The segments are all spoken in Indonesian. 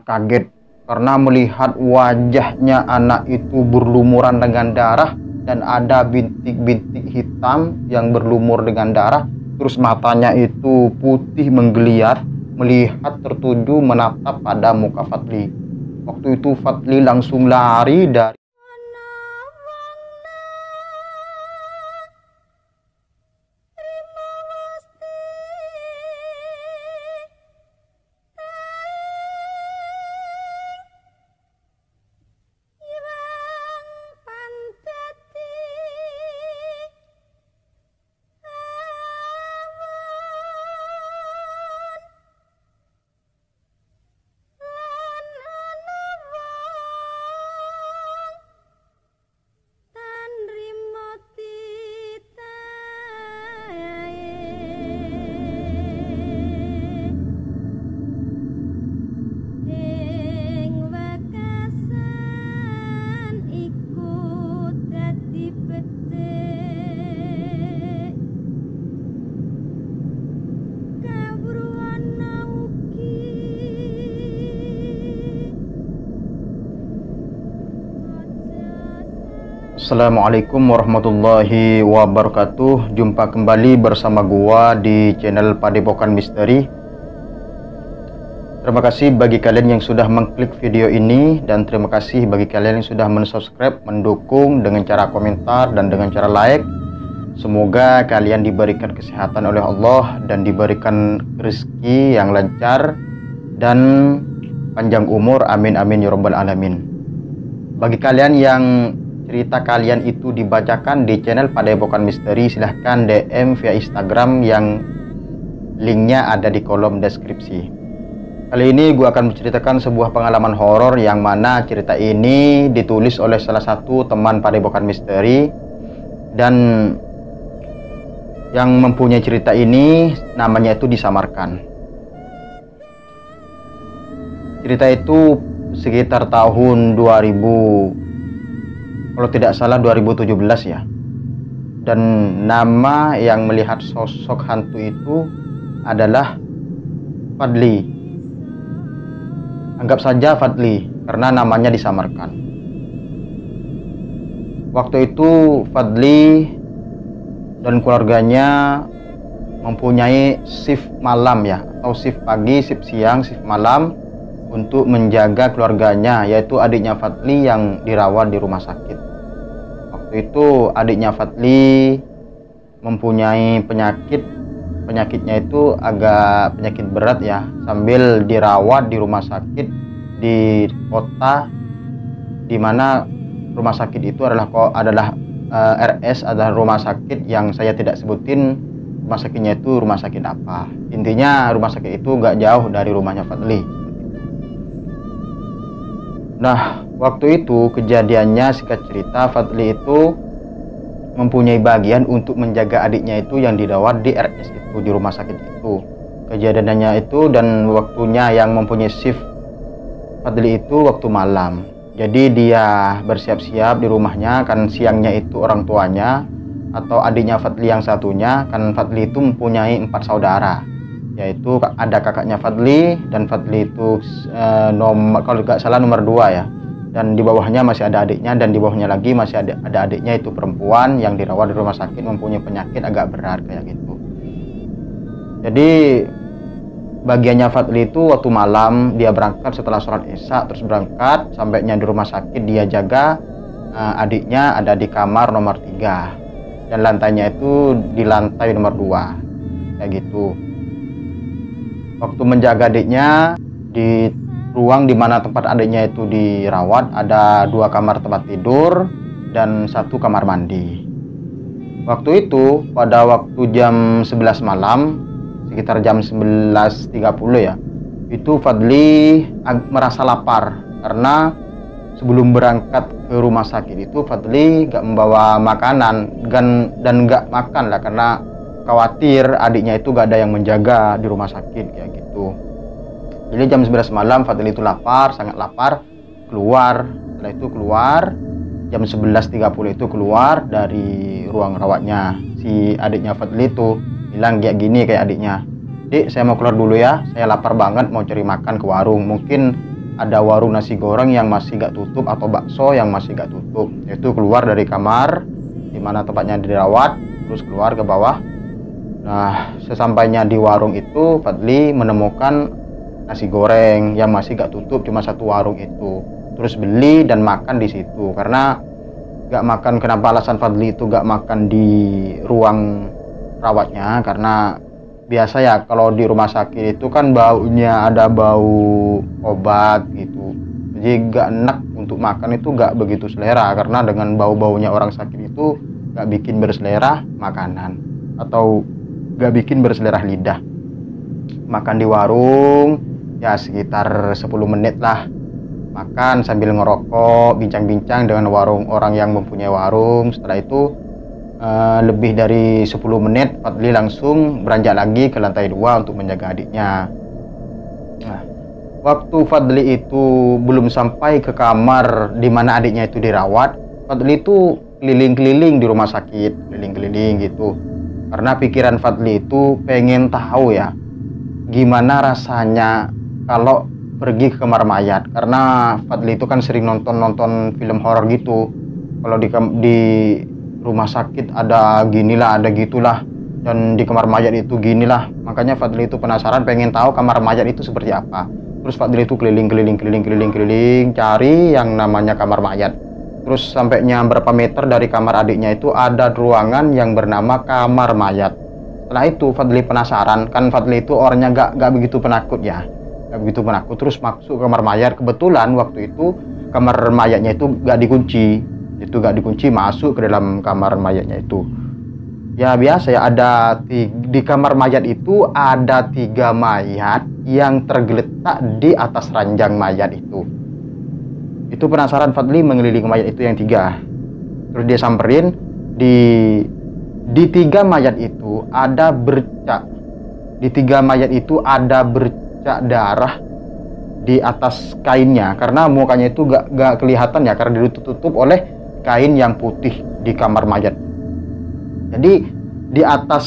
sangat kaget karena melihat wajahnya anak itu berlumuran dengan darah dan ada bintik-bintik hitam yang berlumur dengan darah. Terus matanya itu putih menggeliat, melihat tertuju menatap pada muka Fadli. Waktu itu Fadli langsung lari dari Assalamualaikum warahmatullahi wabarakatuh. Jumpa kembali bersama gua di channel Padepokan Misteri. Terima kasih bagi kalian yang sudah mengklik video ini, dan terima kasih bagi kalian yang sudah mensubscribe, mendukung dengan cara komentar dan dengan cara like. Semoga kalian diberikan kesehatan oleh Allah dan diberikan rezeki yang lancar dan panjang umur, amin amin ya rabbal alamin. Bagi kalian yang cerita kalian itu dibacakan di channel Padepokan Misteri, silahkan DM via Instagram yang linknya ada di kolom deskripsi. Kali ini gue akan menceritakan sebuah pengalaman horor yang mana cerita ini ditulis oleh salah satu teman Padepokan Misteri, dan yang mempunyai cerita ini namanya itu disamarkan. Cerita itu sekitar tahun 2000, kalau tidak salah 2017 ya. Dan nama yang melihat sosok hantu itu adalah Fadli. Anggap saja Fadli karena namanya disamarkan. Waktu itu Fadli dan keluarganya mempunyai shift malam ya, atau shift pagi, shift siang, shift malam, untuk menjaga keluarganya, yaitu adiknya Fadli yang dirawat di rumah sakit. Waktu itu adiknya Fadli mempunyai penyakitnya itu agak penyakit berat ya, sambil dirawat di rumah sakit di kota di mana rumah sakit itu adalah RS, adalah rumah sakit yang saya tidak sebutin rumah sakitnya itu rumah sakit apa. Intinya rumah sakit itu gak jauh dari rumahnya Fadli. Nah, waktu itu kejadiannya, singkat cerita, Fadli itu mempunyai bagian untuk menjaga adiknya itu yang dirawat di RS itu, di rumah sakit itu. Kejadiannya itu dan waktunya yang mempunyai shift Fadli itu waktu malam. Jadi dia bersiap-siap di rumahnya, kan siangnya itu orang tuanya atau adiknya Fadli yang satunya, kan Fadli itu mempunyai 4 saudara. Yaitu ada kakaknya Fadli, dan Fadli itu kalau nggak salah nomor 2 ya, dan di bawahnya masih ada adiknya, dan di bawahnya lagi masih ada adiknya itu perempuan yang dirawat di rumah sakit mempunyai penyakit agak berat kayak gitu. Jadi bagiannya Fadli itu waktu malam dia berangkat setelah sholat isya, terus berangkat sampainya di rumah sakit dia jaga adiknya ada di kamar nomor 3 dan lantainya itu di lantai nomor 2 kayak gitu. Waktu menjaga adiknya di ruang dimana tempat adiknya itu dirawat, ada 2 kamar tempat tidur dan 1 kamar mandi. Waktu itu pada waktu jam 11 malam, sekitar jam 11.30 ya, itu Fadli merasa lapar karena sebelum berangkat ke rumah sakit itu Fadli gak membawa makanan dan gak makan lah karena khawatir adiknya itu gak ada yang menjaga di rumah sakit kayak gitu. Jadi jam 11 malam Fadli itu lapar, sangat lapar, keluar. Setelah itu keluar jam 11.30 itu keluar dari ruang rawatnya. Si adiknya Fadli itu bilang kayak gini kayak adiknya, "Dik, saya mau keluar dulu ya, saya lapar banget mau cari makan ke warung. Mungkin ada warung nasi goreng yang masih gak tutup atau bakso yang masih gak tutup. Yaitu keluar dari kamar di mana tempatnya dirawat, terus keluar ke bawah. Nah, sesampainya di warung itu, Fadli menemukan nasi goreng yang masih gak tutup, cuma satu warung itu. Terus beli dan makan di situ. Karena gak makan, kenapa alasan Fadli itu gak makan di ruang rawatnya? Karena biasa ya kalau di rumah sakit itu kan baunya ada bau obat gitu, jadi gak enak untuk makan, itu gak begitu selera. Karena dengan bau-baunya orang sakit itu gak bikin berselera makanan atau gak bikin berselera lidah. Makan di warung ya sekitar 10 menit lah, makan sambil ngerokok, bincang-bincang dengan orang yang mempunyai warung. Setelah itu lebih dari 10 menit Fadli langsung beranjak lagi ke lantai 2 untuk menjaga adiknya. Nah, waktu Fadli itu belum sampai ke kamar di mana adiknya itu dirawat, Fadli itu keliling-keliling di rumah sakit, keliling-keliling gitu. Karena pikiran Fadli itu pengen tahu ya, gimana rasanya kalau pergi ke kamar mayat. Karena Fadli itu kan sering nonton film horor gitu. Kalau di rumah sakit ada ginilah, ada gitulah, dan di kamar mayat itu ginilah. Makanya Fadli itu penasaran, pengen tahu kamar mayat itu seperti apa. Terus Fadli itu keliling cari yang namanya kamar mayat. Terus sampainya berapa meter dari kamar adiknya itu ada ruangan yang bernama kamar mayat. Setelah itu Fadli penasaran, kan Fadli itu orangnya gak begitu penakut ya, gak begitu penakut. Terus masuk kamar mayat. Kebetulan waktu itu kamar mayatnya itu gak dikunci, masuk ke dalam kamar mayatnya itu. Ya biasa ya, ada di kamar mayat itu ada 3 mayat yang tergeletak di atas ranjang mayat itu. Itu penasaran Fadli mengelilingi mayat itu yang 3. Terus dia samperin, di 3 mayat itu ada bercak. Di 3 mayat itu ada bercak darah di atas kainnya, karena mukanya itu gak kelihatan ya, karena ditutup oleh kain yang putih di kamar mayat. Jadi di atas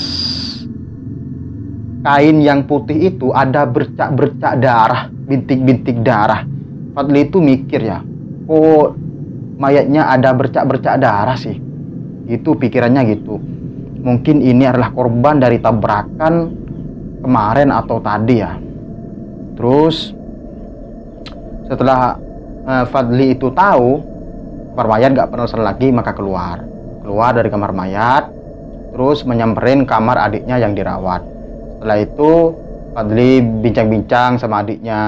kain yang putih itu ada bercak-bercak darah, bintik-bintik darah. Fadli itu mikir ya, kok mayatnya ada bercak-bercak darah sih? Itu pikirannya gitu. Mungkin ini adalah korban dari tabrakan kemarin atau tadi ya. Terus setelah Fadli itu tahu kamar mayat gak penasaran lagi, maka keluar dari kamar mayat, terus menyamperin kamar adiknya yang dirawat. Setelah itu Fadli bincang-bincang sama adiknya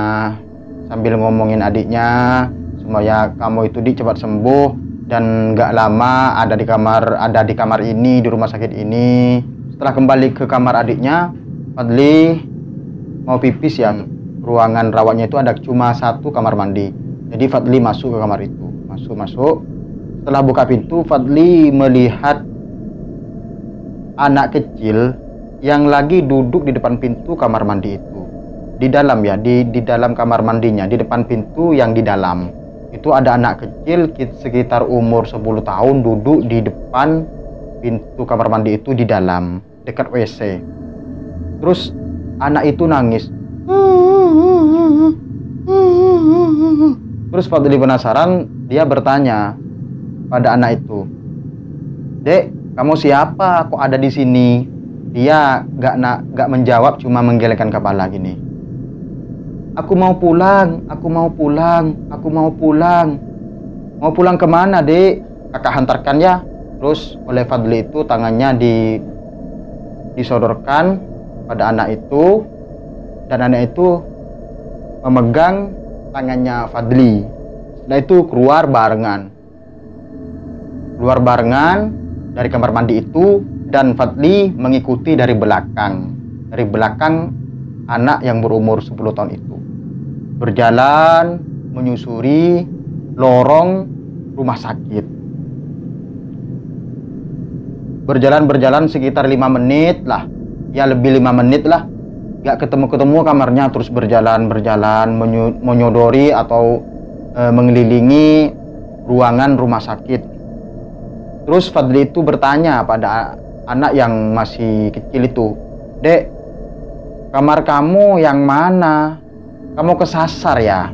sambil ngomongin adiknya supaya kamu itu cepat sembuh dan gak lama ada di kamar ini, di rumah sakit ini. Setelah kembali ke kamar adiknya, Fadli mau pipis ya. Ruangan rawatnya itu ada cuma 1 kamar mandi. Jadi Fadli masuk ke kamar itu. Masuk. Setelah buka pintu, Fadli melihat anak kecil yang lagi duduk di depan pintu kamar mandi itu. Di dalam ya, di dalam kamar mandinya, di depan pintu yang di dalam. Itu ada anak kecil sekitar umur 10 tahun duduk di depan pintu kamar mandi itu di dalam, dekat WC. Terus anak itu nangis. Terus Fadli penasaran, dia bertanya pada anak itu, "Dek, kamu siapa? Kok ada di sini?" Dia gak menjawab, cuma menggelengkan kepala gini. Aku mau pulang. Mau pulang kemana, Dek? Kakak hantarkan ya." Terus oleh Fadli itu tangannya disodorkan pada anak itu, dan anak itu memegang tangannya Fadli. Setelah itu keluar barengan dari kamar mandi itu, dan Fadli mengikuti dari belakang anak yang berumur 10 tahun itu. Berjalan menyusuri lorong rumah sakit. Berjalan sekitar 5 menit lah, ya lebih 5 menit lah, gak ketemu kamarnya. Terus berjalan menyodori atau mengelilingi ruangan rumah sakit. Terus Fadli itu bertanya pada anak yang masih kecil itu, "Dek, kamar kamu yang mana? Kamu kesasar ya?"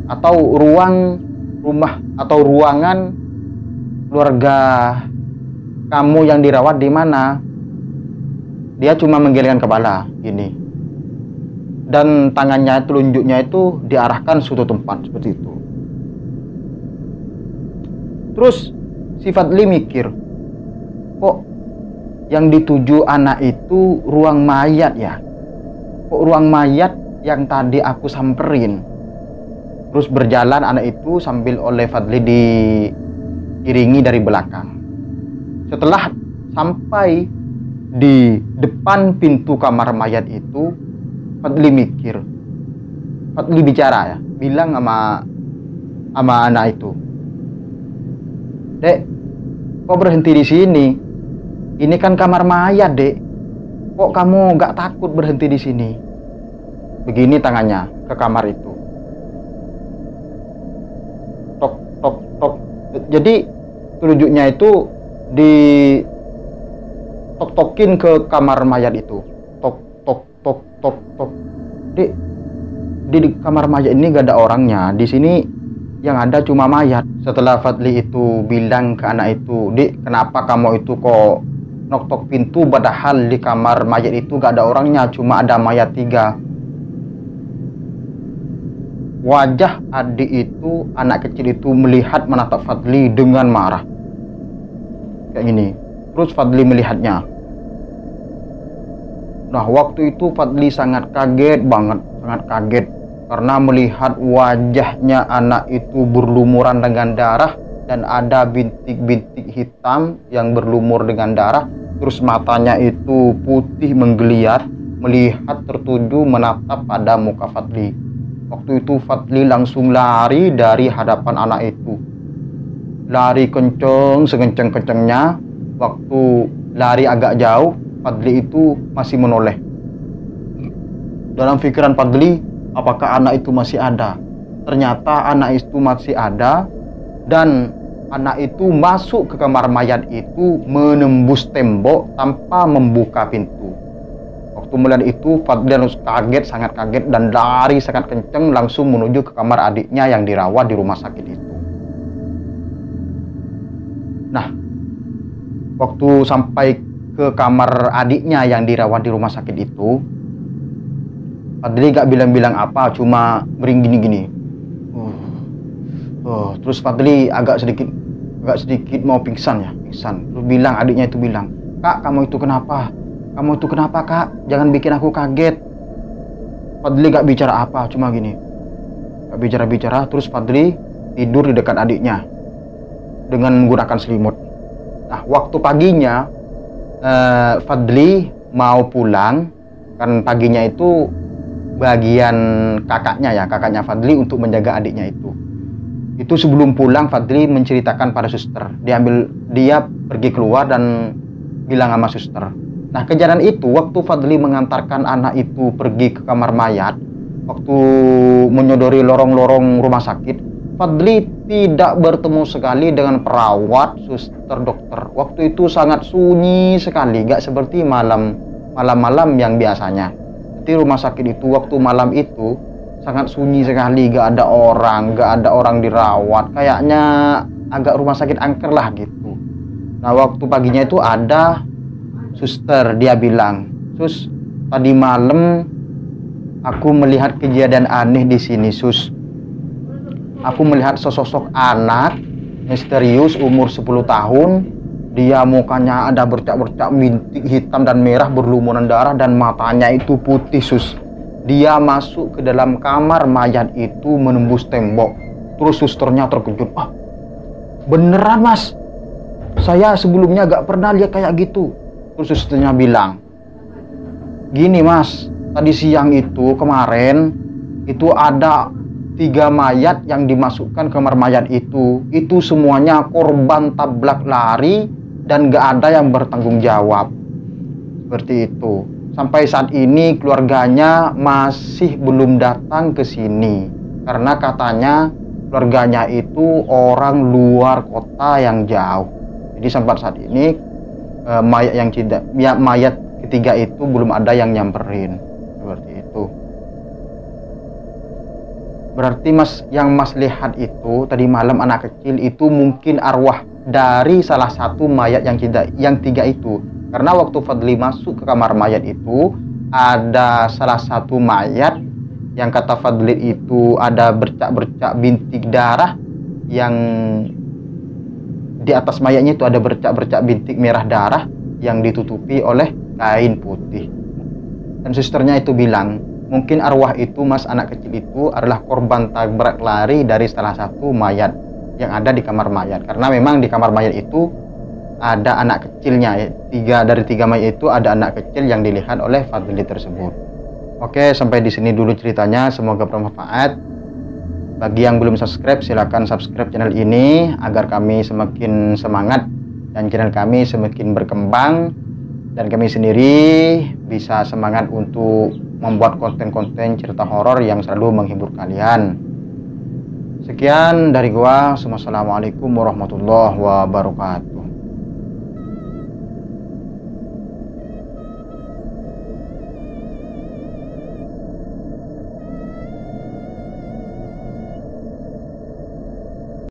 atau rumah atau ruangan keluarga kamu yang dirawat di mana. Dia cuma menggelengkan kepala gini, dan tangannya, telunjuknya itu diarahkan suatu tempat seperti itu. Terus si Fadli mikir, kok yang dituju anak itu ruang mayat ya? Kok ruang mayat yang tadi aku samperin? Terus berjalan anak itu sambil oleh Fadli diiringi dari belakang. Setelah sampai di depan pintu kamar mayat itu, Fadli mikir, Fadli bicara ya, bilang sama anak itu, "Dek, kok berhenti di sini? Ini kan kamar mayat, Dek. Kok kamu gak takut berhenti di sini?" Begini tangannya ke kamar itu. Tok, tok, tok. Jadi telunjuknya itu di tok-tokin ke kamar mayat itu. Tok, tok, tok, tok, tok. Dek, di kamar mayat ini gak ada orangnya. Di sini yang ada cuma mayat. Setelah Fadli itu bilang ke anak itu, "Dek, kenapa kamu itu kok nok-tok pintu padahal di kamar mayat itu gak ada orangnya, cuma ada mayat 3. Wajah adik itu, anak kecil itu melihat menatap Fadli dengan marah. Kayak gini. Terus Fadli melihatnya. Nah, waktu itu Fadli sangat kaget banget, sangat kaget. Karena melihat wajahnya anak itu berlumuran dengan darah dan ada bintik-bintik hitam yang berlumur dengan darah. Terus matanya itu putih menggeliat, melihat tertuju menatap pada muka Fadli. Waktu itu Fadli langsung lari dari hadapan anak itu. Lari kenceng, sekenceng-kencengnya. Waktu lari agak jauh, Fadli itu masih menoleh. Dalam pikiran Fadli, apakah anak itu masih ada? Ternyata anak itu masih ada, dan anak itu masuk ke kamar mayat itu menembus tembok tanpa membuka pintu. Waktu melihat itu, Fadli langsung kaget, sangat kaget, dan lari sangat kenceng langsung menuju ke kamar adiknya yang dirawat di rumah sakit itu. Nah, waktu sampai ke kamar adiknya yang dirawat di rumah sakit itu, Fadli gak bilang-bilang apa, cuma bering gini-gini. Terus Fadli agak sedikit mau pingsan ya, pingsan. Terus bilang, adiknya itu bilang, "Kak, kamu itu kenapa? Kamu itu kenapa, Kak? Jangan bikin aku kaget." Fadli gak bicara apa, cuma gini. Gak bicara-bicara, terus Fadli tidur di dekat adiknya dengan menggunakan selimut. Nah, waktu paginya Fadli mau pulang, kan paginya itu bagian kakaknya Fadli untuk menjaga adiknya itu. Itu sebelum pulang Fadli menceritakan pada suster. Dia pergi keluar dan bilang sama suster. Nah, kejadian itu waktu Fadli mengantarkan anak itu pergi ke kamar mayat, waktu menyodori lorong-lorong rumah sakit, Fadli tidak bertemu sekali dengan perawat, suster, dokter. Waktu itu sangat sunyi sekali, gak seperti malam-malam yang biasanya. Jadi rumah sakit itu waktu malam itu sangat sunyi sekali, gak ada orang dirawat. Kayaknya agak rumah sakit angker lah gitu. Nah, waktu paginya itu ada suster, dia bilang, "Sus, tadi malam aku melihat kejadian aneh di sini, Sus. Aku melihat sesosok anak misterius umur 10 tahun. Dia mukanya ada bercak-bercak bintik hitam dan merah berlumuran darah dan matanya itu putih, Sus. Dia masuk ke dalam kamar mayat itu menembus tembok." Terus susternya terkejut. "Ah, beneran, Mas? Saya sebelumnya gak pernah lihat kayak gitu." Terus susternya bilang, "Gini, Mas, tadi siang itu kemarin itu ada 3 mayat yang dimasukkan ke kamar mayat itu. Itu semuanya korban tabrak lari dan gak ada yang bertanggung jawab." Seperti itu. Sampai saat ini keluarganya masih belum datang ke sini. Karena katanya keluarganya itu orang luar kota yang jauh. Jadi sampai saat ini mayat ketiga itu belum ada yang nyamperin. Seperti itu. Berarti yang mas lihat itu tadi malam anak kecil itu mungkin arwah dari salah satu mayat yang tiga itu. Karena waktu Fadli masuk ke kamar mayat itu ada salah satu mayat yang kata Fadli itu ada bercak-bercak bintik darah, yang di atas mayatnya itu ada bercak-bercak bintik merah darah yang ditutupi oleh kain putih. Dan susternya itu bilang mungkin arwah itu anak kecil itu adalah korban tabrak lari dari salah satu mayat yang ada di kamar mayat. Karena memang di kamar mayat itu ada anak kecilnya, dari tiga mayat itu ada anak kecil yang dilihat oleh Fadli tersebut. Oke, sampai di sini dulu ceritanya, semoga bermanfaat. Bagi yang belum subscribe, silakan subscribe channel ini agar kami semakin semangat dan channel kami semakin berkembang, dan kami sendiri bisa semangat untuk membuat konten-konten cerita horor yang selalu menghibur kalian. Sekian dari gua. Wassalamualaikum warahmatullahi wabarakatuh.